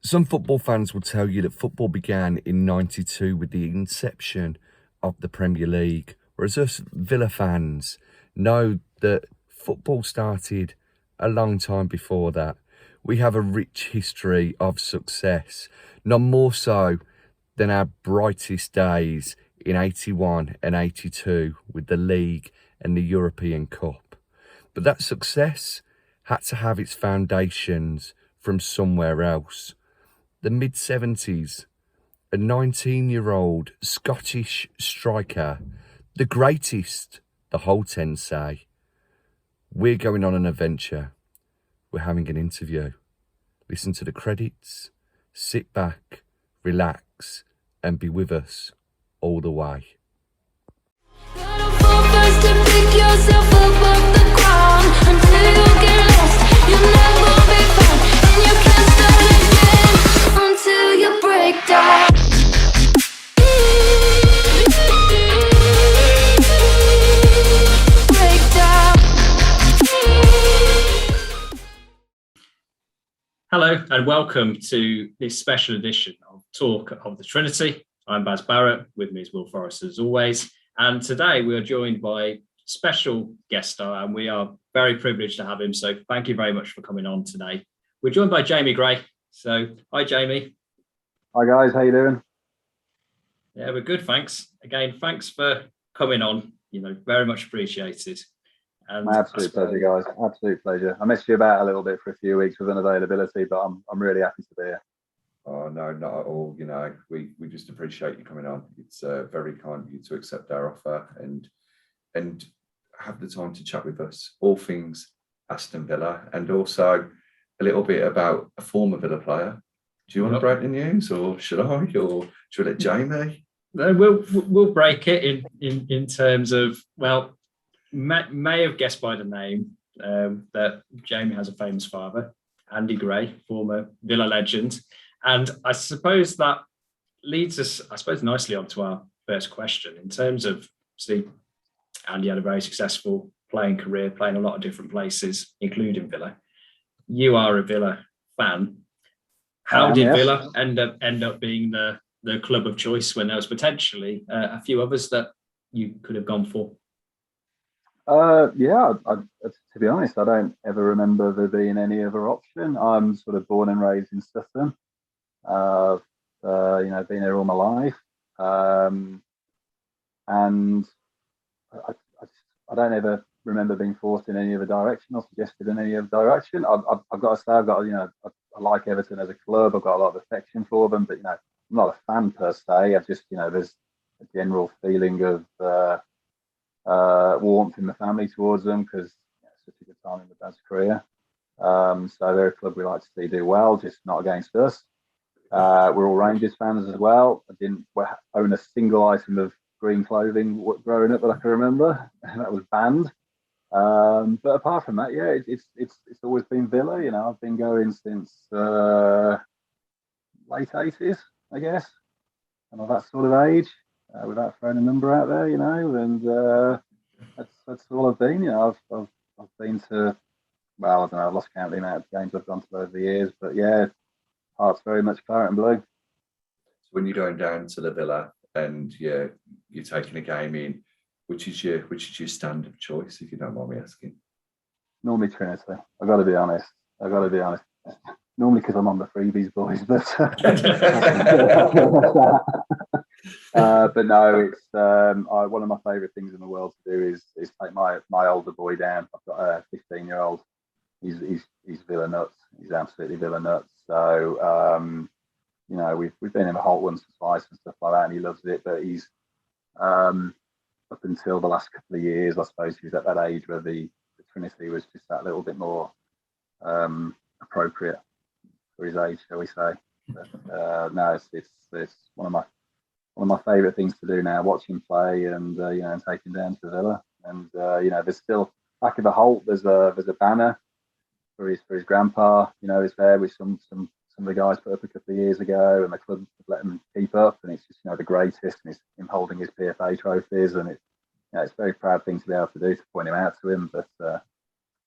Some football fans will tell you that football began in '92 with the inception of the Premier League, whereas us Villa fans know that football started a long time before that. We have a rich history of success, none more so than our brightest days in '81 and '82 with the League and the European Cup. But that success had to have its foundations from somewhere else. The mid-70s, a 19-year-old Scottish striker, the greatest, the whole 10 say. We're going on an adventure. We're having an interview. Listen to the credits, sit back, relax, and be with us all the way. Hello and welcome to this special edition of Talk of the Trinity. I'm Baz Barrett, with me is Will Forrest as always, and today we are joined by special guest star and we are very privileged to have him, so thank you very much for coming on today. We're joined by Jamie Gray, so hi Jamie. Hi guys, how you doing? Yeah, we're good, thanks. Again, thanks for coming on, very much appreciated. And my absolute pleasure, guys. Absolute pleasure. I missed you about a little bit for a few weeks with unavailability, but I'm really happy to be here. Oh no, not at all. We just appreciate you coming on. It's very kind of you to accept our offer and have the time to chat with us. All things Aston Villa, and also a little bit about a former Villa player. Do you want to break the news, or should I, or should we let Jamie? No, we'll break it in terms of, well, may have guessed by the name that Jamie has a famous father, Andy Gray, former Villa legend. And I suppose that leads us, nicely onto our first question. In terms of, see, Andy had a very successful playing career, playing a lot of different places, including Villa. You are a Villa fan. How did Villa end up being the club of choice when there was potentially a few others that you could have gone for? To be honest, I don't ever remember there being any other option. I'm sort of born and raised in Sutton. Been here all my life, and I don't ever remember being forced in any other direction or suggested in any other direction. I've got to say, I like Everton as a club. I've got a lot of affection for them, but I'm not a fan per se. I've just there's a general feeling of warmth in the family towards them because it's such a good time in the dad's career. So they're a club we like to see do well, just not against us. We're all Rangers fans as well. I didn't own a single item of green clothing growing up that I can remember. That was banned. But apart from that, yeah, it's always been Villa. I've been going since late 80s, I guess, and of that sort of age. Without throwing a number out there, and that's all I've been. I've been to, well, I don't know, I've lost count of the amount of games I've gone to over the years, but yeah, heart's very much claret and blue. So when you're going down to the Villa and you're taking a game in, which is your standard choice, if you don't mind me asking? Normally Trinity. I've got to be honest. Normally because I'm on the freebies, boys, but but no, it's one of my favourite things in the world to do is take my older boy down. I've got a 15-year-old. He's Villa nuts. He's absolutely Villa nuts. So we've been in the Holt once or twice and stuff like that, and he loves it. But he's up until the last couple of years, I suppose, he's at that age where the Trinity was just that little bit more appropriate for his age, shall we say? But, no, it's one of my favourite things to do now, watch him play and and take him down to Villa. And there's still back of the Holt. There's a banner for his grandpa. He's there with some of the guys put up a couple of years ago, and the club let him keep up. And it's just the greatest. And it's him holding his PFA trophies, and it's a very proud thing to be able to do, to point him out to him. But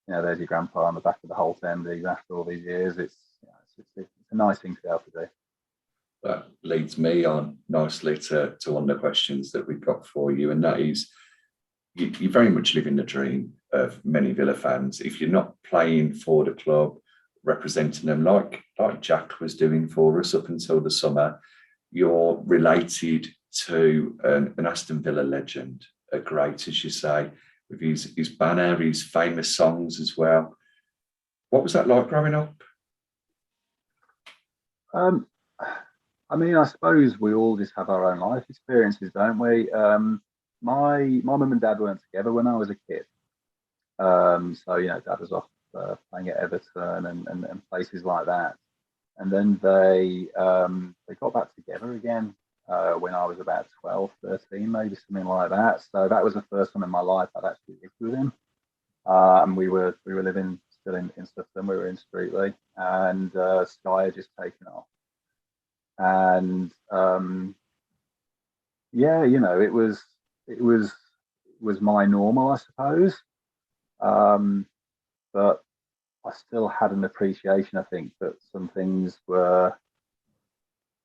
there's your grandpa on the back of the Holt end. After all these years, it's a nice thing to be able to do. That leads me on nicely to one of the questions that we've got for you, and that is, you very much live in the dream of many Villa fans. If you're not playing for the club, representing them like Jack was doing for us up until the summer, you're related to an Aston Villa legend, a great, as you say, with his banner, his famous songs as well. What was that like growing up? I mean, I suppose we all just have our own life experiences, don't we? My mum and dad weren't together when I was a kid. So, you know, dad was off playing at Everton and places like that. And then they got back together again when I was about 12, 13, maybe something like that. So that was the first time in my life I'd actually lived with him. And we were living still in Sutton. We were in Streetley, and Sky had just taken off. And yeah, you know, it was my normal, I suppose. But I still had an appreciation, I think, that some things were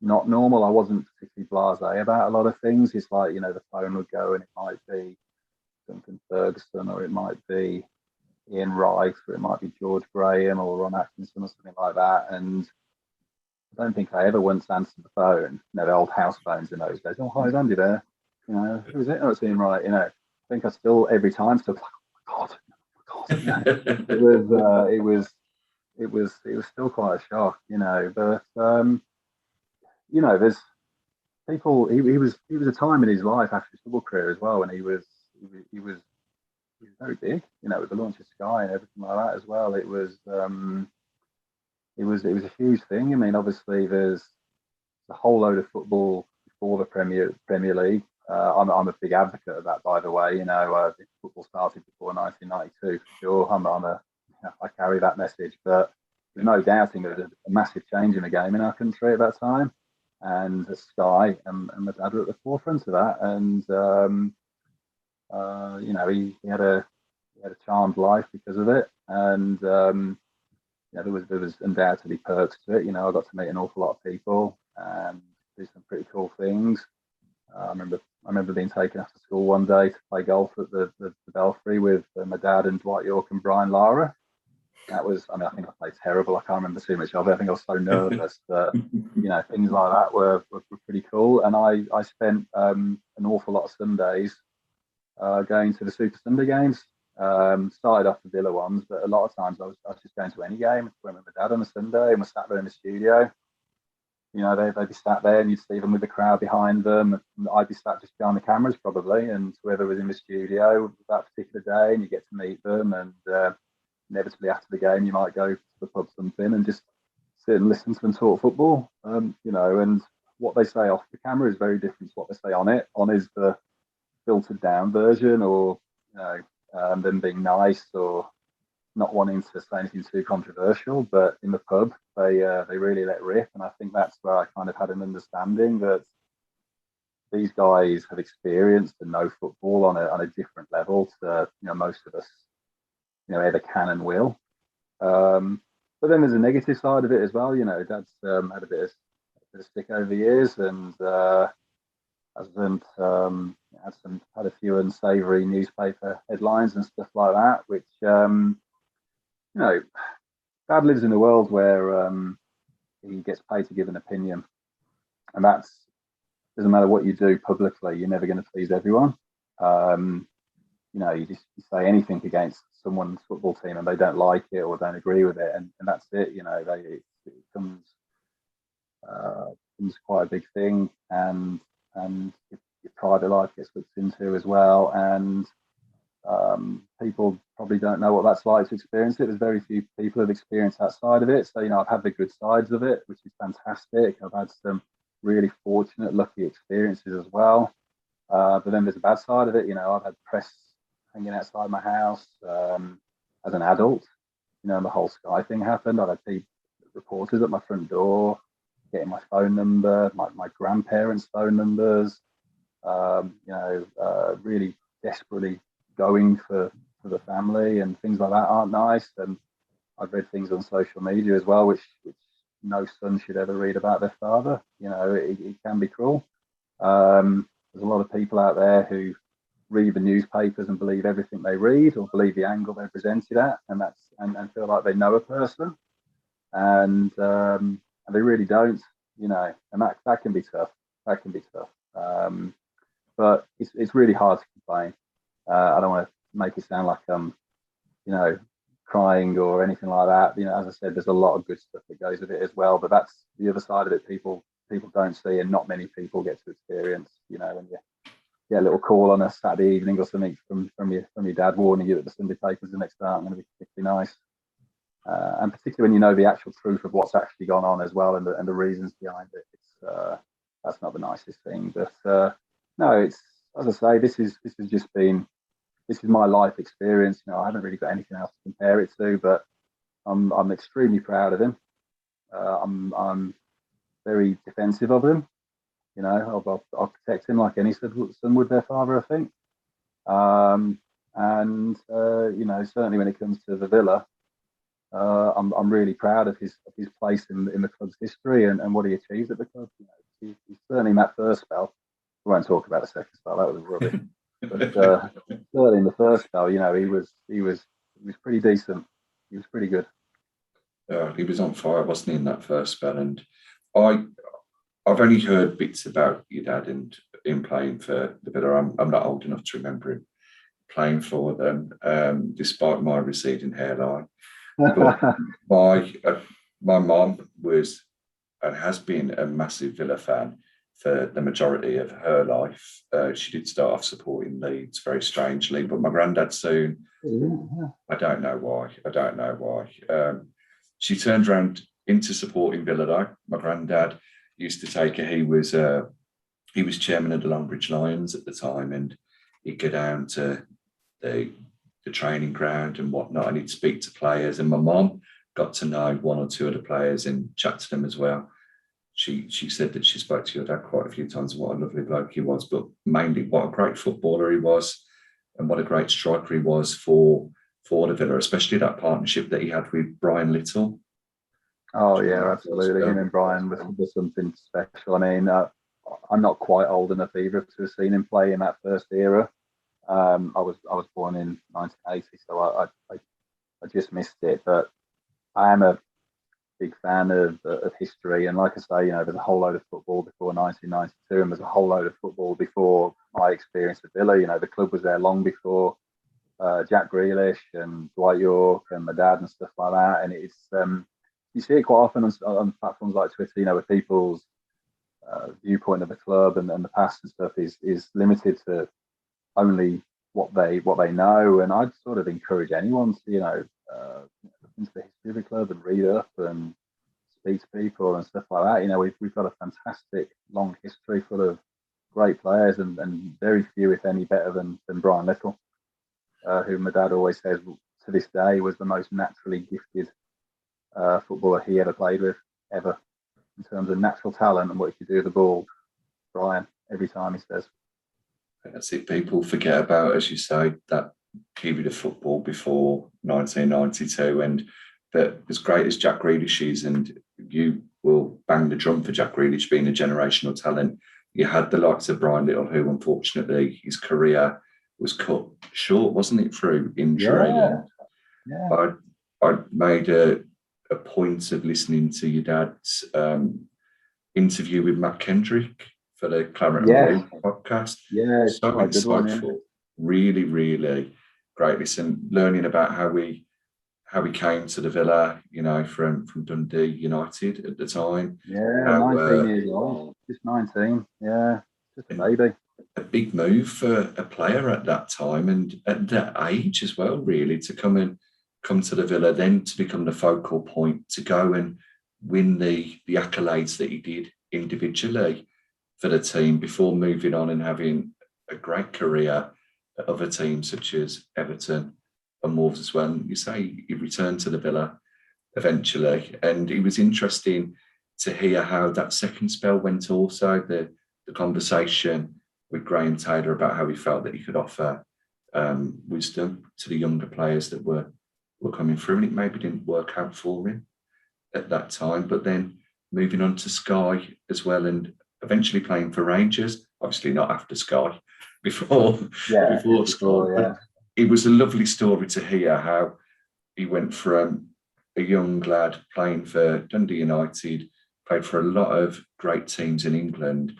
not normal. I wasn't particularly blasé about a lot of things. It's like, you know, the phone would go and it might be Duncan Ferguson, or it might be Ian Wright, or it might be George Graham or Ron Atkinson or something like that. And I don't think I ever once answered the phone. You know, the old house phones in those days. Oh, hi, it's Andy there. You know, who is it? Oh, it's Ian Wright. You know, I think I still, every time, still like, oh my God. You know, it was still quite a shock, you know. But you know, there's people. He was a time in his life after his football career as well, when he was very big. You know, with the launch of Sky and everything like that as well. It was a huge thing. I mean, obviously, there's a whole load of football before the Premier League. I'm a big advocate of that, by the way. You know, football started before 1992 for sure. I carry that message, but there's no doubting there was a massive change in the game in our country at that time, and Sky and my dad were at the forefront of that. And you know, he had a charmed life because of it, and yeah, there was undoubtedly perks to it. You know, I got to meet an awful lot of people and do some pretty cool things. I remember being taken after school one day to play golf at the Belfry with my dad and Dwight York and Brian Lara. That was, I mean, I think I played terrible. I can't remember too much of it. I think I was so nervous that, you know, things like that were pretty cool. And I spent an awful lot of Sundays going to the Super Sunday games. Started off the Villa ones, but a lot of times I was just going to any game. Went with my dad on a Sunday and was sat there in the studio. You know, they'd be sat there and you'd see them with the crowd behind them. And I'd be sat just behind the cameras probably, and whoever was in the studio that particular day, and you get to meet them. And inevitably after the game, you might go to the pub something and just sit and listen to them talk football. You know, and what they say off the camera is very different to what they say on it. On is the filtered down version, or you know, them being nice or not wanting to say anything too controversial, but in the pub they really let rip. And I think that's where I kind of had an understanding that these guys have experienced and know football on a different level to, you know, most of us, you know, either can and will. But then there's a negative side of it as well. You know, Dad's had a bit of stick over the years, and had a few unsavoury newspaper headlines and stuff like that, which you know, Dad lives in a world where he gets paid to give an opinion, and that's, doesn't matter what you do publicly, you're never going to please everyone. You know, you say anything against someone's football team and they don't like it or don't agree with it, and that's it. You know, it becomes quite a big thing, and your private life gets looked into as well, and people probably don't know what that's like to experience it. There's very few people who've experienced that side of it. So, you know, I've had the good sides of it, which is fantastic. I've had some really fortunate, lucky experiences as well. But then there's a bad side of it. You know, I've had press hanging outside my house as an adult. You know, and the whole Sky thing happened. I've had reporters at my front door getting my phone number, my grandparents' phone numbers. You know, really desperately going for the family, and things like that aren't nice. And I've read things on social media as well, which no son should ever read about their father. It can be cruel. There's a lot of people out there who read the newspapers and believe everything they read, or believe the angle they're presented at, and feel like they know a person, and they really don't. And that can be tough. That can be tough. But it's really hard to complain. I don't want to make it sound like I'm, crying or anything like that. As I said, there's a lot of good stuff that goes with it as well. But that's the other side of it. People don't see, and not many people get to experience. When you get a little call on a Saturday evening or something from your dad warning you that the Sunday papers the next day aren't going to be particularly nice. And particularly when you know the actual truth of what's actually gone on as well, and the reasons behind it. That's not the nicest thing. But no, it's, as I say, this is my life experience. I haven't really got anything else to compare it to, but I'm extremely proud of him. I'm very defensive of him. I'll protect him like any son would their father, I think. And certainly when it comes to the Villa, I'm really proud of his place in the club's history and what he achieved at the club. He's certainly in that first spell. We won't talk about the second spell; that was rubbish. But certainly in the first spell, he was pretty decent. He was pretty good. He was on fire, wasn't he, in that first spell? And I've only heard bits about your dad and him playing for the Villa. I'm not old enough to remember him playing for them, despite my receding hairline. But my mom was and has been a massive Villa fan for the majority of her life. She did start off supporting Leeds, very strangely, but my granddad soon, I don't know why. She turned around into supporting Villa though. My granddad used to take her. He was chairman of the Longbridge Lions at the time, and he'd go down to the training ground and whatnot, and he'd speak to players. And my mom got to know one or two of the players and chat to them as well. She said that she spoke to your dad quite a few times and what a lovely bloke he was, but mainly what a great footballer he was and what a great striker he was for the Villa, especially that partnership that he had with Brian Little. Oh yeah, absolutely. Him and Brian was something special. I mean, I'm not quite old enough either to have seen him play in that first era. I was born in 1980, so I just missed it. But I am a big fan of history, and like I say, there's a whole load of football before 1992, and there's a whole load of football before my experience at Villa. The club was there long before Jack Grealish and Dwight York and my dad and stuff like that. And it's you see it quite often on platforms like Twitter, where people's viewpoint of the club and the past and stuff is limited to only what they know. And I'd sort of encourage anyone to look into the history of the club and read up and speak to people and stuff like that. We've got a fantastic long history full of great players and very few, if any, better than Brian Little, who my dad always says to this day was the most naturally gifted footballer he ever played with, ever, in terms of natural talent and what he could do with the ball. Brian, every time he says. That's it. People forget about, as you say, that period of football before 1992, and that as great as Jack Grealish is, and you will bang the drum for Jack Grealish being a generational talent, you had the likes of Brian Little, who unfortunately his career was cut short, wasn't it, through injury? Yeah. I made a point of listening to your dad's interview with Matt Kendrick for the Claret and Blue podcast. Yeah, so insightful. Really, really great. Listen, learning about how we came to the Villa, from Dundee United at the time. Yeah, 19 years old, just 19. Yeah, just a baby. A big move for a player at that time and at that age as well, really, to come to the Villa, then to become the focal point, to go and win the accolades that he did individually for the team before moving on and having a great career at other teams such as Everton and Wolves as well. And you say he returned to the Villa eventually, and it was interesting to hear how that second spell went also, the conversation with Graham Taylor about how he felt that he could offer wisdom to the younger players that were coming through, and it maybe didn't work out for him at that time, but then moving on to Sky as well, and eventually playing for Rangers. Obviously not after Sky, before Sky. Yeah. But it was a lovely story to hear how he went from a young lad playing for Dundee United, played for a lot of great teams in England,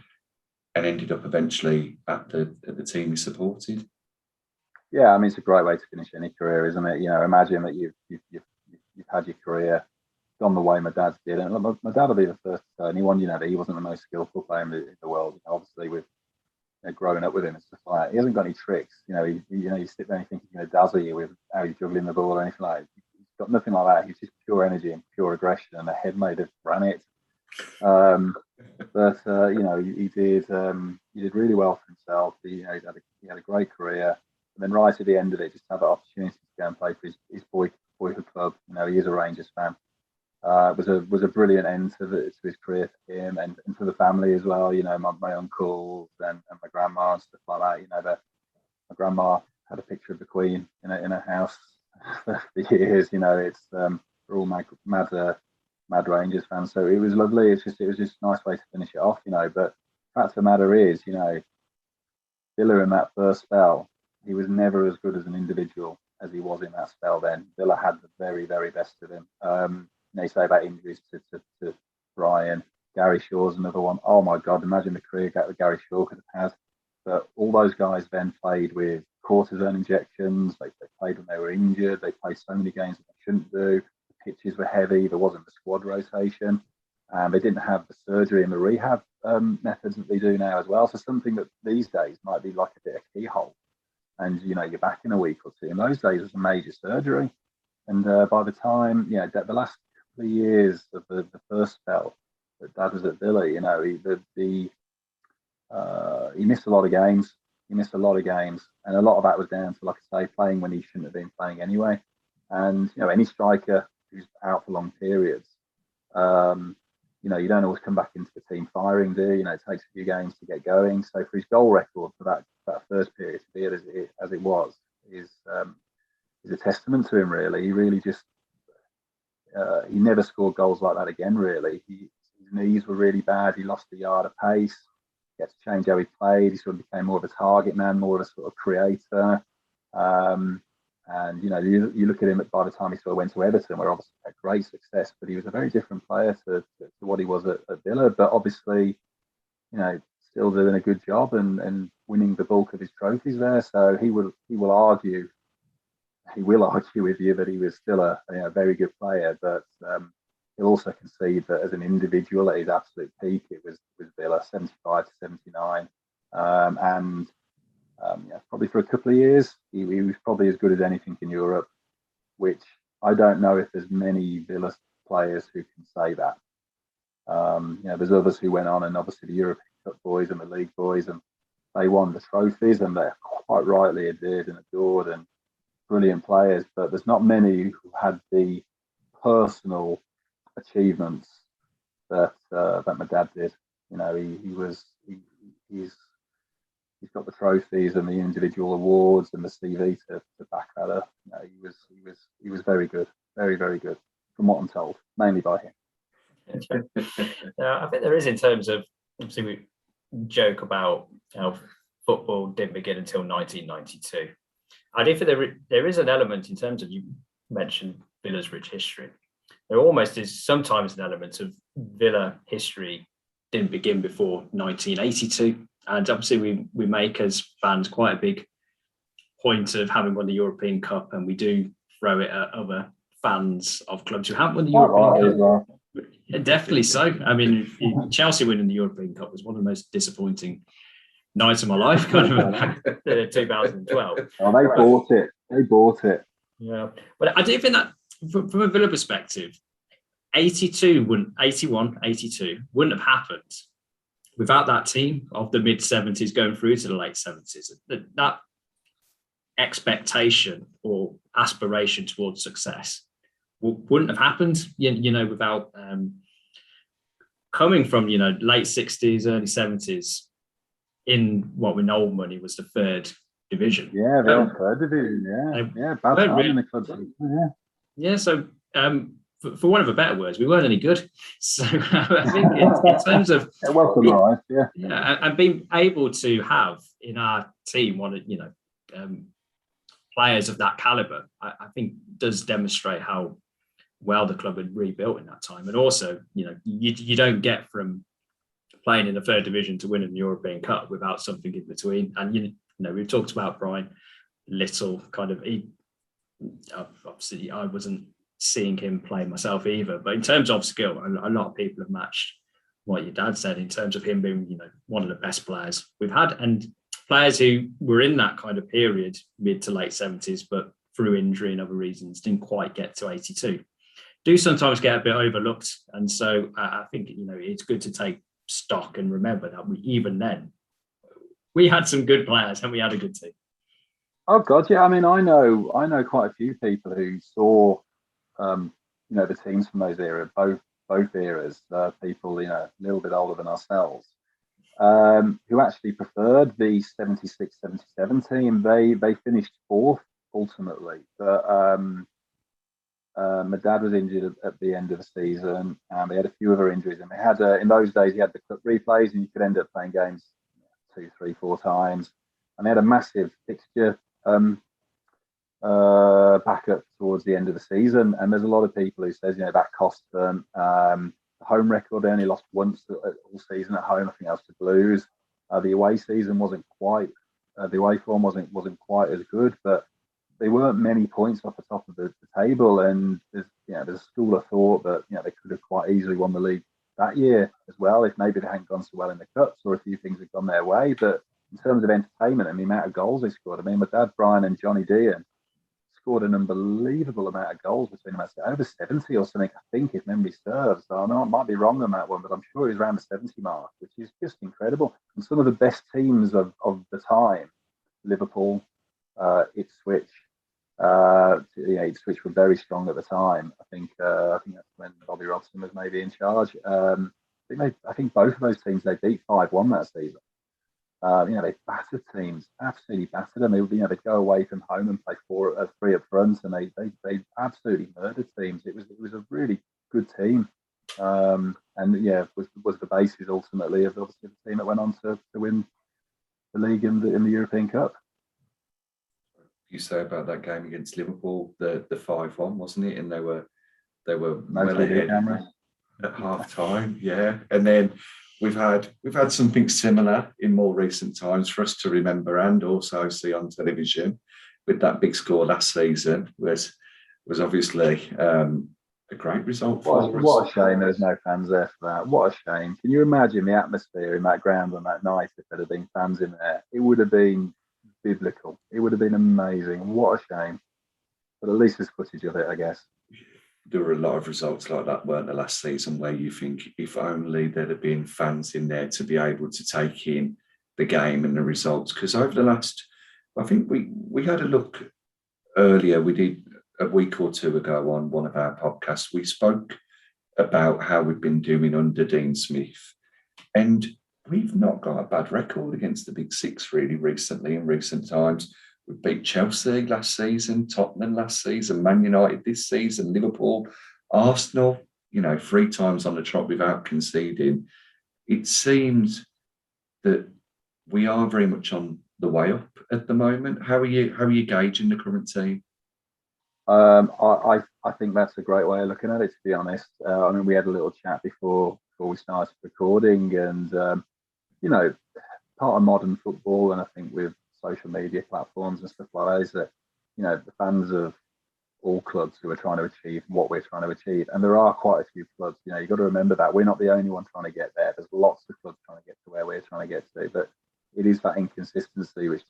and ended up eventually at the team he supported. Yeah, I mean, it's a great way to finish any career, isn't it? Imagine that you've had your career gone the way my dad's did, and my dad will be the first to say, and he that he wasn't the most skillful player in the world. Obviously, with growing up with him, it's just like he hasn't got any tricks. You sit there and you think he's going to dazzle you with how he's juggling the ball or anything like that. He's got nothing like that. He's just pure energy and pure aggression and a head made of granite. But he did really well for himself. He had a great career, and then right at the end of it, just had the opportunity to go and play for his boyhood club. He is a Rangers fan. It was a brilliant end to his career for him and for the family as well. My uncles and my grandma and stuff like that. My grandma had a picture of the Queen in a house for years. We're all mad Rangers fans, so it was lovely. It was just a nice way to finish it off. But the fact of the matter is, Villa in that first spell, he was never as good as an individual as he was in that spell then. Villa had the very, very best of him. They say about injuries to Brian. Gary Shaw's another one. Oh my God, imagine the career that Gary Shaw could have had. But all those guys then played with cortisone injections. They played when they were injured. They played so many games that they shouldn't do. The pitches were heavy. There wasn't the squad rotation. They didn't have the surgery and the rehab methods that they do now as well. So something that these days might be like a bit of keyhole. And, you're back in a week or two. In those days, it was a major surgery. And by the time, the last couple of years of the first spell that Dad was at Villa, he missed a lot of games. And a lot of that was down to, like I say, playing when he shouldn't have been playing anyway. And, any striker who's out for long periods, you don't always come back into the team firing, do you? It takes a few games to get going. So for his goal record for that first period to be as it was is a testament to him, really. He really just he never scored goals like that again, really. His knees were really bad. He lost a yard of pace. He had to change how he played. He sort of became more of a target man, more of a sort of creator. And you look at him by the time he sort of went to Everton, where obviously had great success, but he was a very different player to what he was at Villa. But obviously, still doing a good job and winning the bulk of his trophies there. So he will argue with you that he was still a very good player, but he'll also concede that as an individual at his absolute peak, it was Villa 75 to 79, and probably for a couple of years he was probably as good as anything in Europe, which I don't know if there's many Villa players who can say that. There's others who went on, and obviously the European Cup boys and the League boys, and they won the trophies, and they're quite rightly admired and adored and brilliant players, but there's not many who had the personal achievements that my dad did. He's got the trophies and the individual awards and the CV to back that up. He was very good, very, very good, from what I'm told, mainly by him. I think there is, in terms of, obviously we joke about how football didn't begin until 1992. I do think there is an element, in terms of, you mentioned Villa's rich history. There almost is sometimes an element of Villa history didn't begin before 1982. And obviously we make, as fans, quite a big point of having won the European Cup, and we do throw it at other fans of clubs who haven't won the European Cup. Yeah, definitely so. I mean, Chelsea winning the European Cup was one of the most disappointing nights of my life, kind of back in 2012. Oh, they bought it. Yeah, but I do think that from a Villa perspective, 81, 82 wouldn't have happened without that team of the mid-70s going through to the late 70s. That expectation or aspiration towards success wouldn't have happened, without coming from, late 60s, early 70s in what we know old money was the third division. Yeah, third division, yeah. Bad time in the club. Yeah. Yeah, so for one of the better words, we weren't any good. So I think in terms of welcome, right? Yeah, and being able to have in our team players of that caliber, I think does demonstrate how well the club had rebuilt in that time. And also, you don't get from playing in the third division to winning the European Cup without something in between. And we've talked about Brian Little. Obviously, I wasn't seeing him play myself either, but in terms of skill, a lot of people have matched what your dad said in terms of him being, one of the best players we've had, and players who were in that kind of period, mid to late 70s, but through injury and other reasons didn't quite get to 82. Do sometimes get a bit overlooked, and so I think it's good to take stock and remember that even then we had some good players and we had a good team. Oh God, yeah. I mean, I know quite a few people who saw, the teams from those eras, both eras. People, a little bit older than ourselves, who actually preferred the 76-77 team. They finished fourth ultimately, but my dad was injured at the end of the season, and they had a few other injuries. And they had in those days, you had the cup replays, and you could end up playing games 2, 3, 4 times. And they had a massive fixture back up towards the end of the season. And there's a lot of people who says, that cost them. The home record, they only lost once all season at home. I think that was to Blues. The away season wasn't quite. The away form wasn't quite as good, but they weren't many points off the top of the table. And there's a school of thought that they could have quite easily won the league that year as well, if maybe they hadn't gone so well in the cups or a few things had gone their way. But in terms of entertainment and the amount of goals they scored, I mean, my dad, Brian, and Johnny Dean scored an unbelievable amount of goals between them. Over 70 or something, I think, if memory serves. So I know I might be wrong on that one, but I'm sure it was around the 70 mark, which is just incredible. And some of the best teams of the time, Liverpool, Ipswich, Ipswich were very strong at the time. I think that's when Bobby Robson was maybe in charge. I think both of those teams they beat 5-1 that season. They battered teams, absolutely battered them. They'd go away from home and play 3 up front, and they absolutely murdered teams. It was a really good team, was the basis ultimately of obviously the team that went on to win the league in the European Cup. You say about that game against Liverpool, the 5-1, wasn't it? And they were well Mostly ahead at half time, yeah. And then we've had something similar in more recent times for us to remember and also see on television, with that big score last season was obviously a great result for us. What a shame there's no fans there for that. What a shame. Can you imagine the atmosphere in that ground on that night if there had been fans in there? It would have been biblical. It would have been amazing. What a shame. But at least there's footage of it, I guess. There were a lot of results like that, weren't there, last season, where you think if only there'd have been fans in there to be able to take in the game and the results. Because over the last, I think we had a look earlier, we did a week or two ago on one of our podcasts, we spoke about how we've been doing under Dean Smith. And we've not got a bad record against the Big Six really recently in recent times. We beat Chelsea last season, Tottenham last season, Man United this season, Liverpool, Arsenal, 3 times on the trot without conceding. It seems that we are very much on the way up at the moment. How are you gauging the current team? I think that's a great way of looking at it, to be honest. We had a little chat before we started recording, and part of modern football, and I think with social media platforms and stuff like that, is that the fans of all clubs who are trying to achieve what we're trying to achieve, and there are quite a few clubs. You've got to remember that we're not the only one trying to get there. There's lots of clubs trying to get to where we're trying to get to, but it is that inconsistency which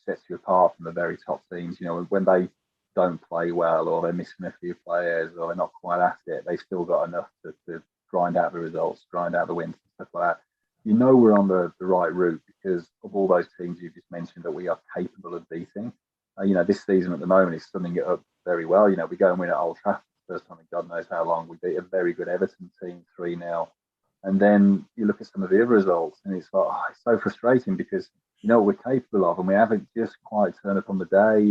sets you apart from the very top teams. When they don't play well, or they're missing a few players, or they're not quite at it, they've still got enough to grind out the results, grind out the wins, and stuff like that. We're on the right route because of all those teams you just mentioned that we are capable of beating. This season at the moment is summing it up very well. We go and win at Old Trafford first time in God knows how long. We beat a very good Everton team 3-0. And then you look at some of the other results and it's like, it's so frustrating because what we're capable of and we haven't just quite turned up on the day.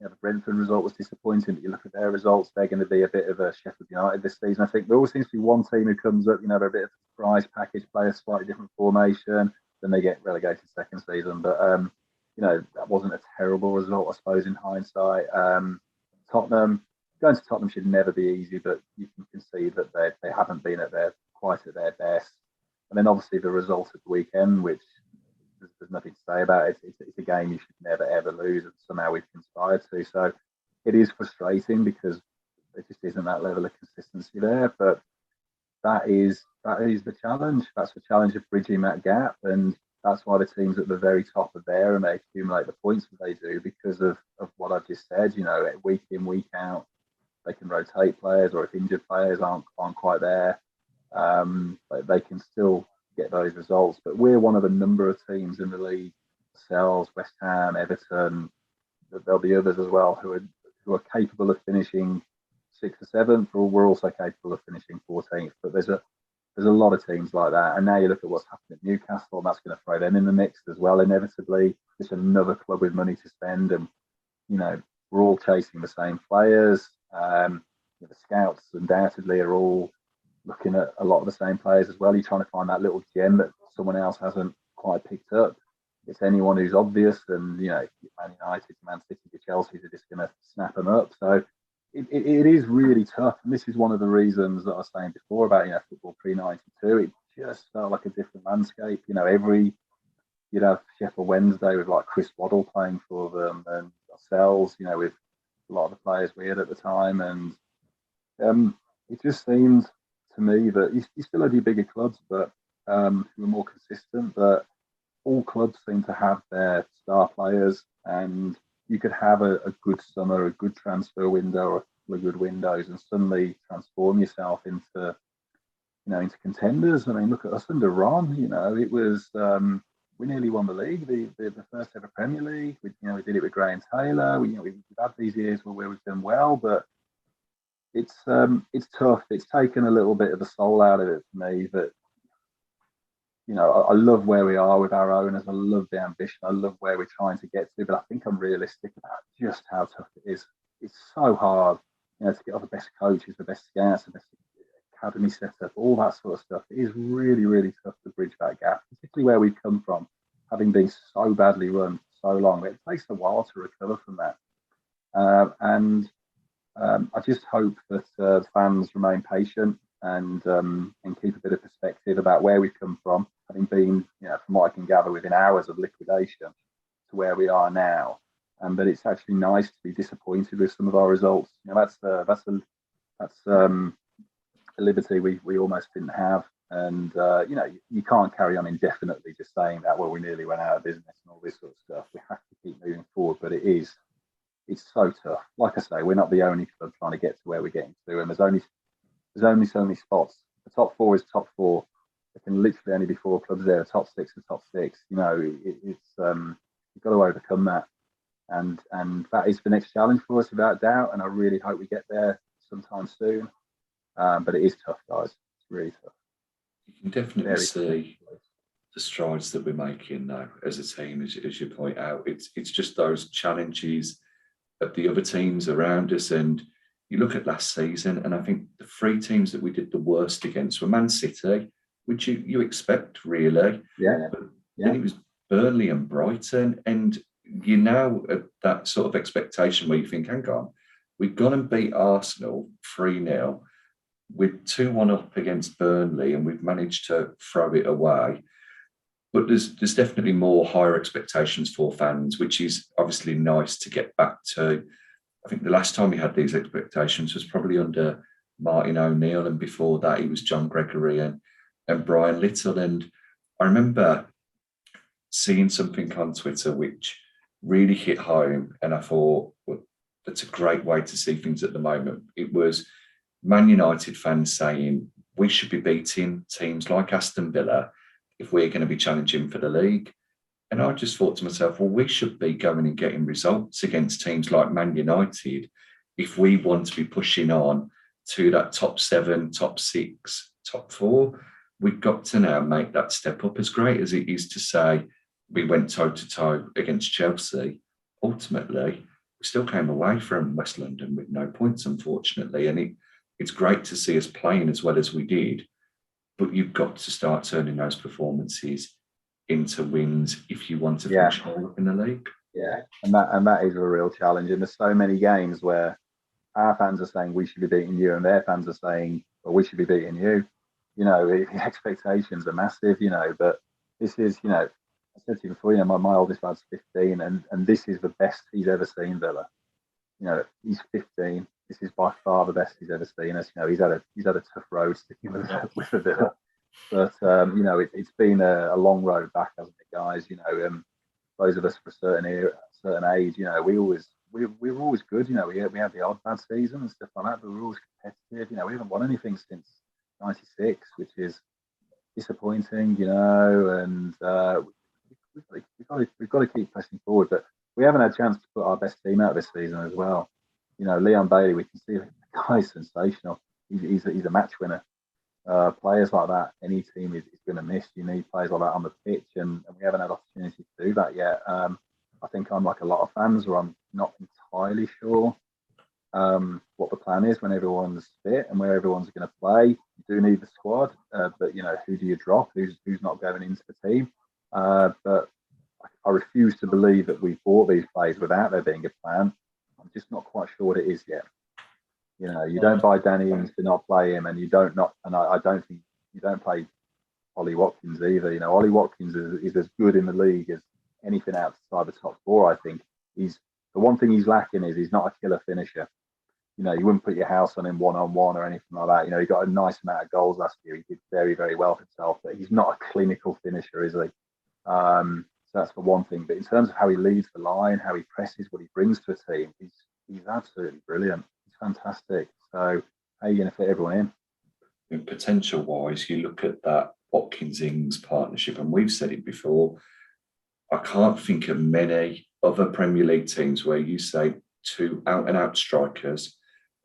the Brentford result was disappointing, but you look at their results, they're going to be a bit of a Sheffield United this season. I think there always seems to be one team who comes up, they're a bit of a surprise package, play a slightly different formation, then they get relegated second season. But, that wasn't a terrible result, I suppose, in hindsight. Tottenham, going to Tottenham should never be easy, but you can concede that they haven't been quite at their best. And then obviously the result of the weekend, which there's nothing to say about it. It's a game you should never, ever lose, and somehow we've conspired to. So it is frustrating because there just isn't that level of consistency there. But that is the challenge. That's the challenge of bridging that gap. And that's why the teams at the very top are there and they accumulate the points that they do because of what I've just said. Week in, week out, they can rotate players, or if injured players aren't quite there, they can still get those results. But we're one of a number of teams in the league, ourselves, West Ham, Everton, there'll be others as well who are capable of finishing 6th or 7th, or we're also capable of finishing 14th. But there's a lot of teams like that. And now you look at what's happened at Newcastle, and that's going to throw them in the mix as well, inevitably. Just another club with money to spend, and we're all chasing the same players. The scouts undoubtedly are all looking at a lot of the same players as well. You're trying to find that little gem that someone else hasn't quite picked up. It's anyone who's obvious, and Man United, Man City, the Chelsea are just going to snap them up. So it is really tough, and this is one of the reasons that I was saying before about football pre-92. It just felt like a different landscape. You'd have Sheffield Wednesday with like Chris Waddle playing for them, and ourselves, with a lot of the players we had at the time, and it just seemed to me that you still had your bigger clubs, but who were more consistent. But all clubs seem to have their star players, and you could have a good summer, a good transfer window, or a couple of good windows, and suddenly transform yourself into contenders. I mean, look at us under Ron. It was we nearly won the league, the first ever Premier League. We did it with Graham Taylor. We've had these years where we've done well, but it's tough. It's taken a little bit of the soul out of it for me. But I love where we are with our owners. I love the ambition. I love where we're trying to get to. But I think I'm realistic about just how tough it is. It's so hard, to get all the best coaches, the best scouts, the best academy setup, all that sort of stuff. It is really, really tough to bridge that gap, particularly where we've come from, having been so badly run for so long. It takes a while to recover from that. I just hope that fans remain patient and keep a bit of perspective about where we've come from, having been, from what I can gather, within hours of liquidation to where we are now. But it's actually nice to be disappointed with some of our results. That's a liberty we almost didn't have. And you can't carry on indefinitely just saying that, well, we nearly went out of business and all this sort of stuff. We have to keep moving forward, but it's so tough. Like I say, we're not the only club trying to get to where we're getting to, and there's only so many spots. The top 4 is top 4. There can literally only be 4 clubs there. The top 6 is top 6. It's you've got to overcome that, and that is the next challenge for us, without doubt. And I really hope we get there sometime soon. But it is tough, guys. It's really tough. You can definitely see the strides that we're making now as a team, as you point out. It's just those challenges of the other teams around us. And you look at last season, and I think the 3 teams that we did the worst against were Man City, which you expect, really. Yeah. But then it was Burnley and Brighton, and you now at that sort of expectation where you think, hang on, we've gone and beat Arsenal 3-0. We're 2-1 up against Burnley, and we've managed to throw it away. But there's definitely more higher expectations for fans, which is obviously nice to get back to. I think the last time we had these expectations was probably under Martin O'Neill, and before that he was John Gregory and Brian Little. And I remember seeing something on Twitter which really hit home, and I thought, well, that's a great way to see things at the moment. It was Man United fans saying we should be beating teams like Aston Villa if we're going to be challenging for the league. And I just thought to myself, well, we should be going and getting results against teams like Man United if we want to be pushing on to that top 7, top 6, top 4. We've got to now make that step up. As great as it is to say we went toe-to-toe against Chelsea, ultimately, we still came away from West London with no points, unfortunately. And it's great to see us playing as well as we did, but you've got to start turning those performances into wins if you want to finish high up in the league. Yeah, and that is a real challenge. And there's so many games where our fans are saying we should be beating you, and their fans are saying, well, we should be beating you. You know, the expectations are massive, you know, but this is, you know, I said to you before, you know, my oldest lad's 15, and this is the best he's ever seen Villa. You know, he's 15. This is by far the best he's ever seen us. You know, he's had a tough road sticking with the Villa, but you know, it's been a long road back, hasn't it, guys? You know, those of us for a certain age, you know, we were always good. You know, we had the odd bad season and stuff like that, but we were always competitive. You know, we haven't won anything since '96, which is disappointing. You know, and we've got to keep pressing forward. But we haven't had a chance to put our best team out this season as well. You know, Leon Bailey, we can see the guy's sensational. He's a match winner. Players like that, any team is going to miss. You need players like that on the pitch, and we haven't had opportunity to do that yet. I think I'm like a lot of fans where I'm not entirely sure what the plan is when everyone's fit and where everyone's going to play. You do need the squad, but you know, who do you drop? Who's not going into the team? But I refuse to believe that we bought these players without there being a plan. I'm just not quite sure what it is yet. You know, you don't buy Danny Ings to not play him, and I don't think you don't play Ollie Watkins either. You know, Ollie Watkins is as good in the league as anything outside the top four. I think the one thing he's lacking is he's not a killer finisher. You know, you wouldn't put your house on him one-on-one or anything like that. You know, he got a nice amount of goals last year. He did very, very well for himself, but he's not a clinical finisher, is he? So that's the one thing. But in terms of how he leads the line, how he presses, what he brings to a team, he's absolutely brilliant. He's fantastic. So how are you going to fit everyone in? Potential-wise, you look at that Watkins-Ings partnership, and we've said it before, I can't think of many other Premier League teams where you say two out-and-out strikers,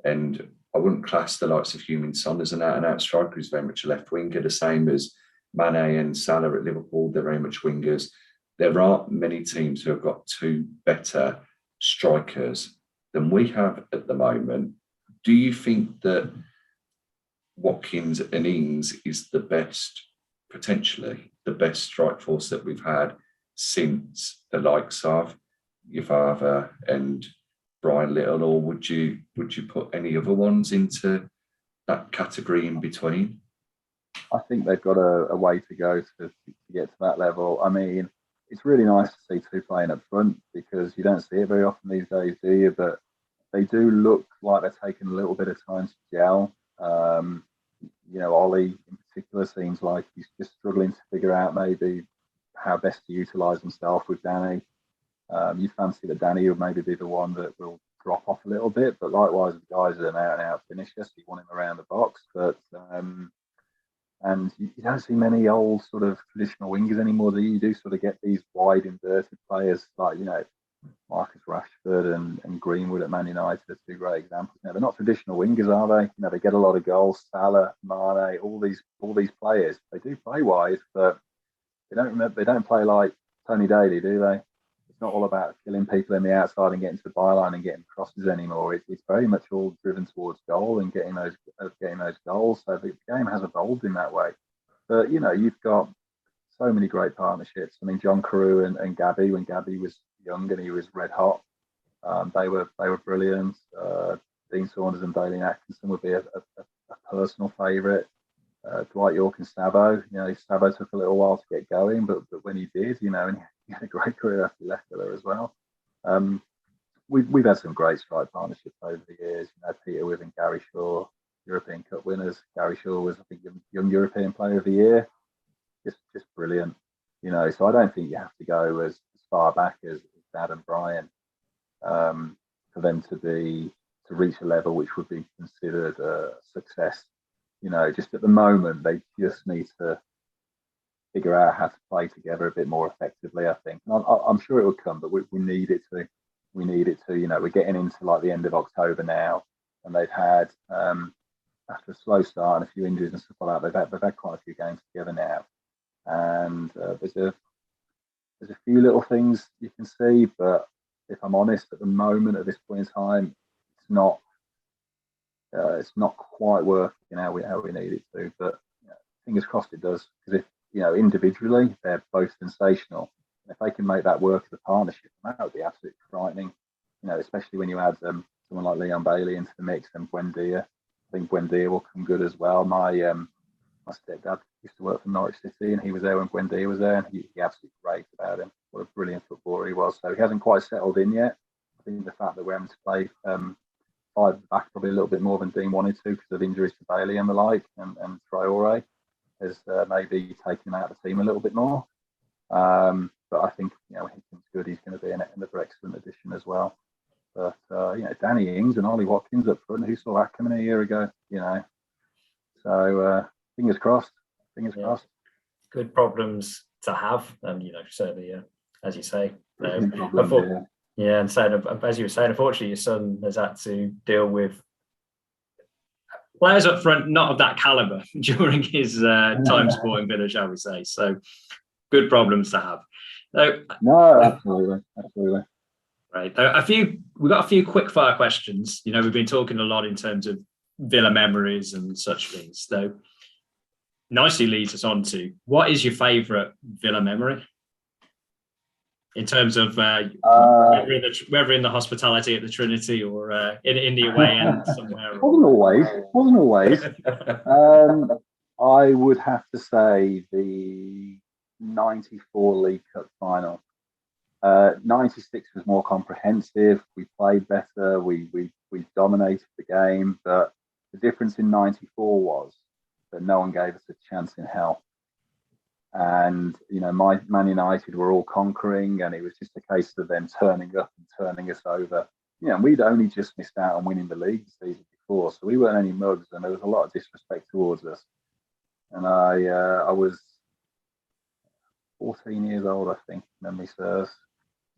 and I wouldn't class the likes of Heung-min Son as an out-and-out striker. He's very much a left winger, the same as Mane and Salah at Liverpool. They're very much wingers. There aren't many teams who have got two better strikers than we have at the moment. Do you think that Watkins and Ings is potentially the best strike force that we've had since the likes of your father and Brian Little, or would you put any other ones into that category in between? I think they've got a way to go to get to that level. I mean, it's really nice to see two playing up front because you don't see it very often these days, do you? But they do look like they're taking a little bit of time to gel. You know, Ollie in particular seems like he's just struggling to figure out maybe how best to utilise himself with Danny. You fancy that Danny will maybe be the one that will drop off a little bit, but likewise, the guys are an out-and-out finisher, so you want him around the box. But and you don't see many old sort of traditional wingers anymore, do you? You do sort of get these wide inverted players like, you know, Marcus Rashford and Greenwood at Man United are two great examples. Now, they're not traditional wingers, are they? You know, they get a lot of goals. Salah, Mane, all these players, they do play wide, but they don't play like Tony Daly, do they? It's not all about killing people in the outside and getting to the byline and getting crosses anymore. It's very much all driven towards goal and getting those goals. So the game has evolved in that way. But you know, you've got so many great partnerships. I mean, John Carew and Gabby, when Gabby was young and he was red hot, they were brilliant. Dean Saunders and Bailey Atkinson would be a personal favourite. Dwight York and Sabo. You know, Sabo took a little while to get going, but when he did, you know, and he had a great career after he left Villa as well. We've had some great strike partnerships over the years. You know, Peter Witt and Gary Shaw, European Cup winners. Gary Shaw was, I think, Young European Player of the Year. Just brilliant. You know, so I don't think you have to go as far back as Dad and Brian for them to reach a level which would be considered a success. You know, just at the moment, they just need to figure out how to play together a bit more effectively, I think. And I'm sure it will come, but we need it to. We need it to. You know, we're getting into like the end of October now, and they've had, after a slow start and a few injuries and stuff like that, they've had quite a few games together now. And there's a few little things you can see, but if I'm honest, at the moment, at this point in time, it's not quite working how we need it to. But fingers crossed it does, because if individually they're both sensational, if they can make that work as a partnership, that would be absolutely frightening. Especially when you add someone like Leon Bailey into the mix and Buendia. I think Buendia will come good as well. My stepdad used to work for Norwich City, and he was there when Buendia was there, and he absolutely raved about him. What a brilliant footballer he was. So he hasn't quite settled in yet. I think the fact that we're having to play five back probably a little bit more than Dean wanted to because of injuries to Bailey and the like, and Traore has maybe taken him out of the team a little bit more. But I think he's good. He's going to be another excellent addition as well. But Danny Ings and Ollie Watkins up front, who saw that coming a year ago? So fingers crossed. Fingers crossed. Good problems to have, and certainly, as you say. And saying, as you were saying, unfortunately, your son has had to deal with players up front not of that calibre during his time supporting Villa, shall we say? So, good problems to have. No, absolutely. Right. We've got a few quick fire questions. We've been talking a lot in terms of Villa memories and such things. So, nicely leads us on to, what is your favourite Villa memory? In terms of whether in the hospitality at the Trinity or in the away end somewhere. Wasn't always. I would have to say the 94 League Cup final. 96 was more comprehensive. We played better. We dominated the game. But the difference in 94 was that no one gave us a chance in hell. And my Man United were all conquering, and it was just a case of them turning up and turning us over. And we'd only just missed out on winning the league the season before, so we weren't any mugs, and there was a lot of disrespect towards us. And I was 14 years old, I think, memory serves.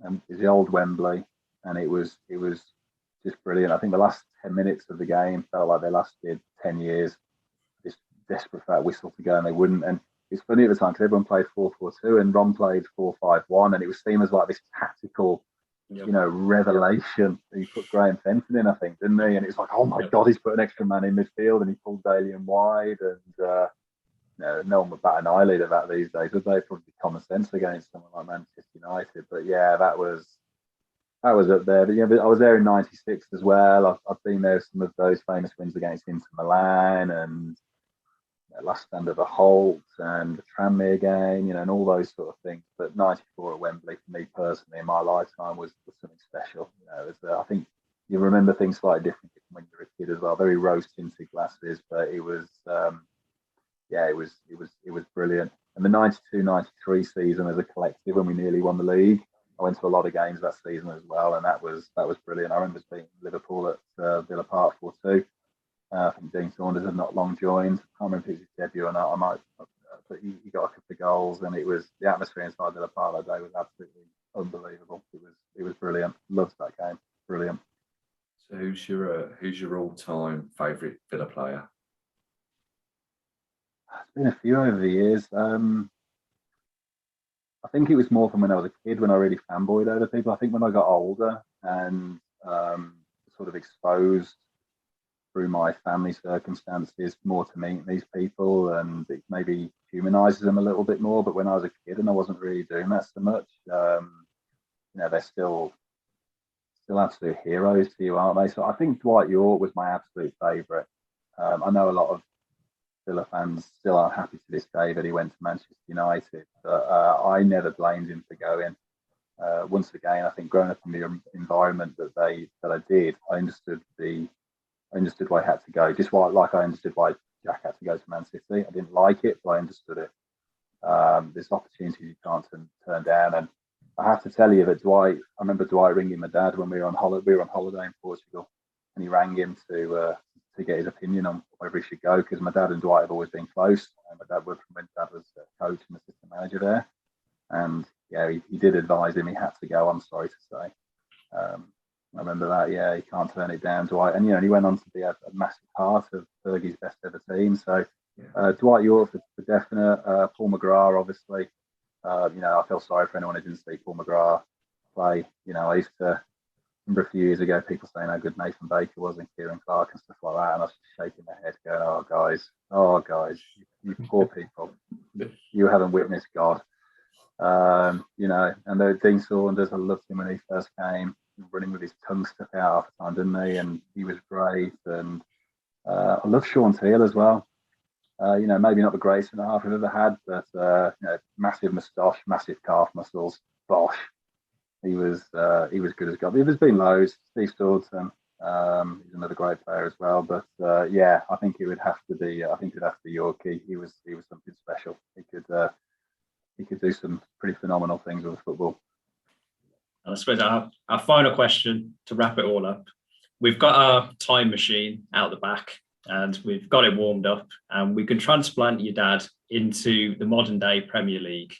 And it was the old Wembley, and it was just brilliant. I think the last 10 minutes of the game felt like they lasted 10 years. Just desperate for that whistle to go, and they wouldn't. And it's funny at the time because everyone played 4-4-2 and Ron played 4-5-1, and it was seen as like this tactical, revelation. He put Graham Fenton in, I think, didn't he? And it's like, oh my God, he's put an extra man in midfield, and he pulled Daly in wide, and no one would bat an eyelid about these days, would they? Probably common sense against someone like Manchester United. But yeah, that was up there. But I was there in '96 as well. I've been there with some of those famous wins against Inter Milan and Last Stand of the Holt and the Tranmere game, and all those sort of things. But '94 at Wembley, for me personally, in my lifetime, was something special. I think you remember things slightly different when you were a kid as well. Very rose-tinted glasses, but it was, it was brilliant. And the '92-'93 season as a collective, when we nearly won the league, I went to a lot of games that season as well, and that was brilliant. I remember beating Liverpool at Villa Park 4-2. I think Dean Saunders had not long joined. I can't remember if it was his debut or not. But he got a couple of goals, and it was the atmosphere inside Villa Park that day was absolutely unbelievable. It was brilliant. Loved that game. Brilliant. So who's your all-time favourite Villa player? It's been a few over the years. I think it was more from when I was a kid, when I really fanboyed over people. I think when I got older and sort of exposed through my family circumstances more to meet these people, and it maybe humanizes them a little bit more. But when I was a kid and I wasn't really doing that so much, they're still absolute heroes to you, aren't they? So I think Dwight York was my absolute favourite. I know a lot of Villa fans still aren't happy to this day that he went to Manchester United, but I never blamed him for going. Once again, I think growing up in the environment that I did, I understood why he had to go. Just like I understood why Jack had to go to Man City. I didn't like it, but I understood it. There's opportunities you can't turn down, and I have to tell you that I remember Dwight ringing my dad when we were on holiday. We were on holiday in Portugal, and he rang him to get his opinion on whether he should go, because my dad and Dwight have always been close. And my dad worked from when Dad was coach and assistant manager there, and he did advise him he had to go. I'm sorry to say. I remember that. Yeah, he can't turn it down, Dwight. And he went on to be a massive part of Fergie's best ever team. So Dwight York for definite. Paul McGrath, obviously. I feel sorry for anyone who didn't see Paul McGrath play. You know, I used to remember a few years ago people saying how good Nathan Baker was and Kieran Clark and stuff like that, and I was just shaking my head, going, "Oh guys, you poor people, you haven't witnessed God." You know, and the Dean Saunders, I loved him when he first came, running with his tongue stuck out half the time, didn't he? And he was great. And I love Sean Teal as well. You know, maybe not the greatest centre half we've ever had, but you know, massive moustache, massive calf muscles, bosh. He was good as God. There's been loads. Steve Staunton, he's another great player as well. But yeah, I think it would have to be. I think it'd have to be Yorkie. He was something special. He could do some pretty phenomenal things with the football. And I suppose our final question to wrap it all up. We've got our time machine out the back and we've got it warmed up and we can transplant your dad into the modern day Premier League.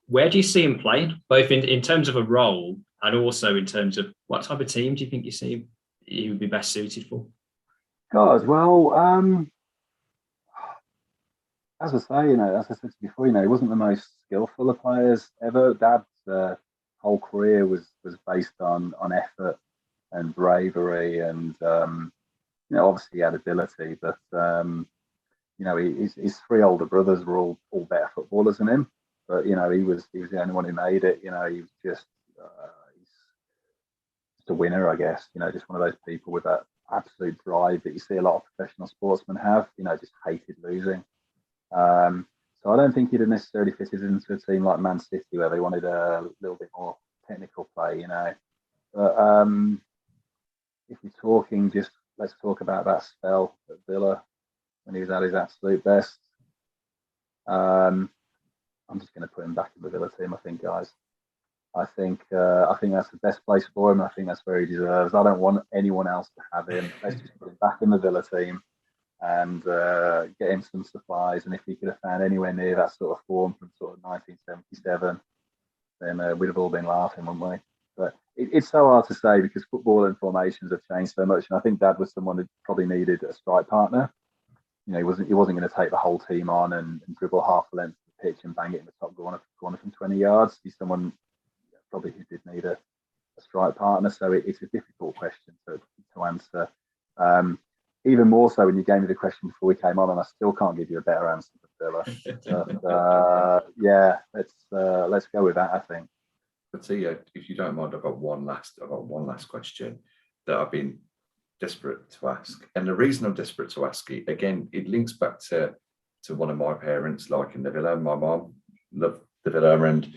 Where do you see him playing, both in terms of a role and also in terms of what type of team do you think you see him, he would be best suited for? God, well, as I say, you know, as I said before, you know, he wasn't the most skillful of players ever. Dad's whole career was based on effort and bravery, and you know, obviously he had ability, but you know, his three older brothers were all better footballers than him. But you know, he was the only one who made it. You know, he was just he's a winner, I guess. You know, just one of those people with that absolute drive that you see a lot of professional sportsmen have. You know, just hated losing. So I don't think he'd have necessarily fitted into a team like Man City where they wanted a little bit more technical play, you know. But if we're talking, just let's talk about that spell at Villa when he was at his absolute best. I'm just going to put him back in the Villa team, I think, guys. I think that's the best place for him. I think that's where he deserves. I don't want anyone else to have him. Let's just put him back in the Villa team and get him some supplies. And if he could have found anywhere near that sort of form from sort of 1977, then we'd have all been laughing, wouldn't we? But it's so hard to say because football and formations have changed so much. And I think Dad was someone who probably needed a strike partner. You know, he wasn't going to take the whole team on and dribble half the length of the pitch and bang it in the top corner from 20 yards. He's someone probably who did need a strike partner. So it's a difficult question to answer. Even more so when you gave me the question before we came on, and I still can't give you a better answer for Villa. But yeah, let's go with that, I think. But see, if you don't mind, I've got one last question that I've been desperate to ask. And the reason I'm desperate to ask it, again, it links back to one of my parents liking the Villa. My mom loved the Villa, and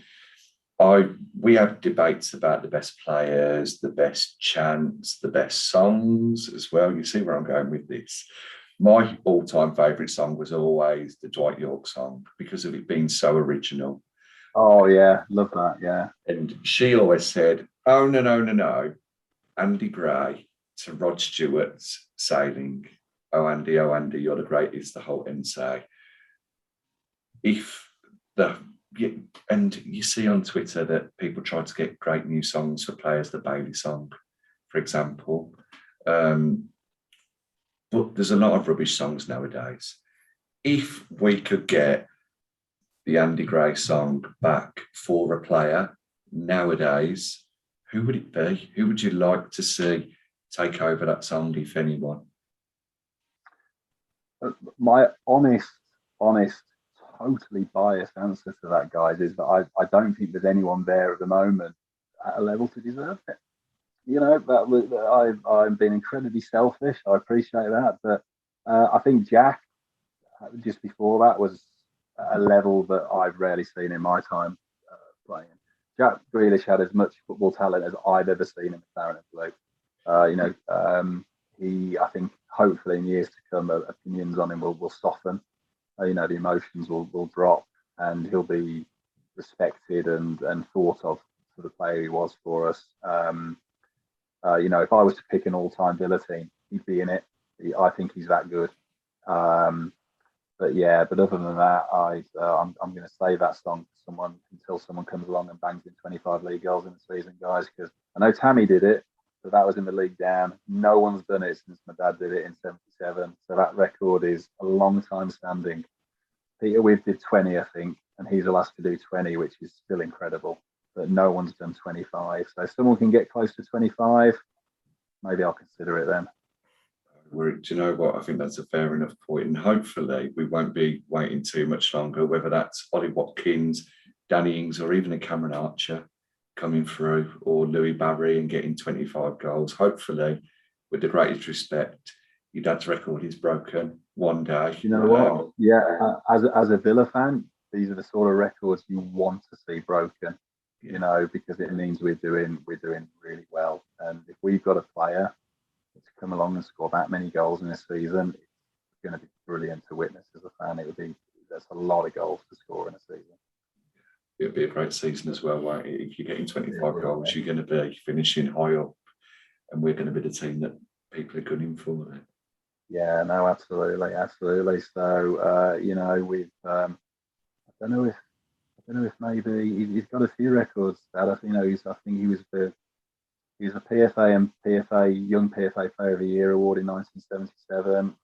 we have debates about the best players, the best chants, the best songs as well. You see where I'm going with this. My all-time favourite song was always the Dwight York song because of it being so original. Oh yeah, love that. Yeah. And she always said, "Oh no, Andy Gray to Rod Stewart's Sailing. Oh Andy, you're the greatest." The whole end say. And you see on Twitter that people try to get great new songs for players, the Bailey song, for example. But there's a lot of rubbish songs nowadays. If we could get the Andy Gray song back for a player nowadays, who would it be? Who would you like to see take over that song, if anyone? My honest, totally biased answer to that, guys, is that I don't think there's anyone there at the moment at a level to deserve it. You know, I've been incredibly selfish. I appreciate that, but I think Jack, just before that, was at a level that I've rarely seen in my time playing. Jack Grealish had as much football talent as I've ever seen in the Claret and Blue. You know, I think hopefully in years to come, opinions on him will soften. You know, the emotions will drop, and he'll be respected and thought of for the player he was for us. You know, if I was to pick an all-time Villa team, he'd be in it. I think he's that good. But other than that, I'm going to save that song for someone until someone comes along and bangs in 25 league goals in the season, guys. Because I know Tammy did it, but that was in the league down. No one's done it since my dad did it in '77. So that record is a long time standing. Peter Wibb did 20, I think, and he's the last to do 20, which is still incredible. but no one's done 25. So if someone can get close to 25, maybe I'll consider it then. Do you know what? I think that's a fair enough point, and hopefully we won't be waiting too much longer. Whether that's Ollie Watkins, Danny Ings, or even a Cameron Archer coming through, or Louis Barry and getting 25 goals. Hopefully, with the greatest respect, your dad's record is broken one day. You know what? Yeah, as a Villa fan, these are the sort of records you want to see broken. You know, because it means we're doing really well. And if we've got a player to come along and score that many goals in a season, it's going to be brilliant to witness as a fan. That's a lot of goals to score in a season. It'll be a great season as well, won't it? If you're getting 25 goals, you're going to be finishing high up, and we're going to be the team that people are gunning for. Yeah, no, absolutely. So, you know, we've, I don't know if maybe he's got a few records that I think he was a PFA and PFA Young PFA Player of the Year award in 1977.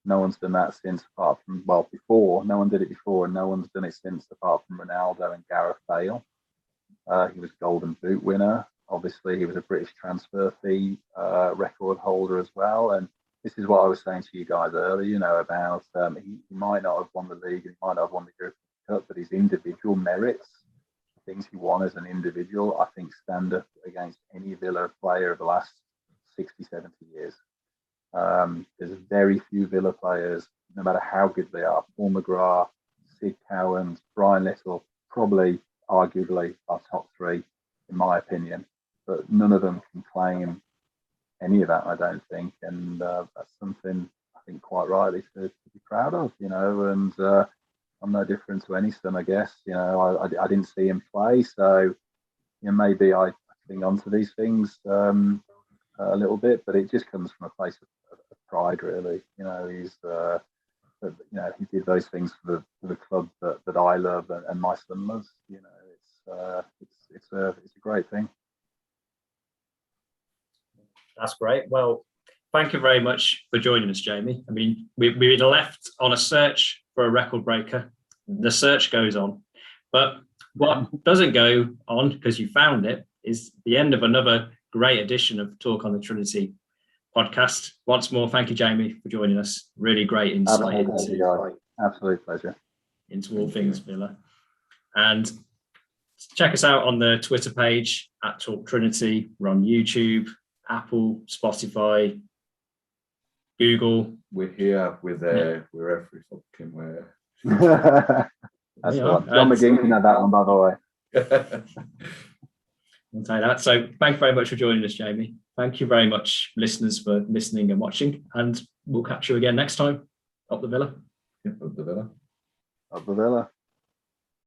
No one's done that since, apart from before. No one did it before, and no one's done it since, apart from Ronaldo and Gareth Bale. He was Golden Boot winner. Obviously, he was a British transfer fee record holder as well. And this is what I was saying to you guys earlier. You know, about he might not have won the league, he might not have won the European Cup, but his individual merits, things he won as an individual, I think stand up against any Villa player of the last 60, 70 years. There's very few Villa players, no matter how good they are. Paul McGrath, Sid Cowan, Brian Little, probably arguably our top three, in my opinion. But none of them can claim any of that, I don't think. And that's something I think quite rightly to be proud of, you know. And I'm no different to any son, I guess. You know, I didn't see him play, so you know, maybe I cling on to these things a little bit, but it just comes from a place of pride, really. You know, you know, he did those things for the club that I love and my son loves. You know, it's a great thing. That's great. Well, thank you very much for joining us, Jamie. I mean, we've been left on a search for a record breaker. The search goes on, but what doesn't go on, because you found it, is the end of another great edition of Talk on the Trinity podcast. Once more, thank you, Jamie, for joining us. Really great insight Absolute pleasure into all things Villa. And check us out on the Twitter page at Talk Trinity. We're on YouTube, Apple, Spotify, Google. We're here, we're there, we're every fucking where. That's one. John McGinn can have that one, by the way. I'll tell you that. So thank you very much for joining us, Jamie. Thank you very much, listeners, for listening and watching. And we'll catch you again next time. Up the Villa. Up the Villa. Up the Villa.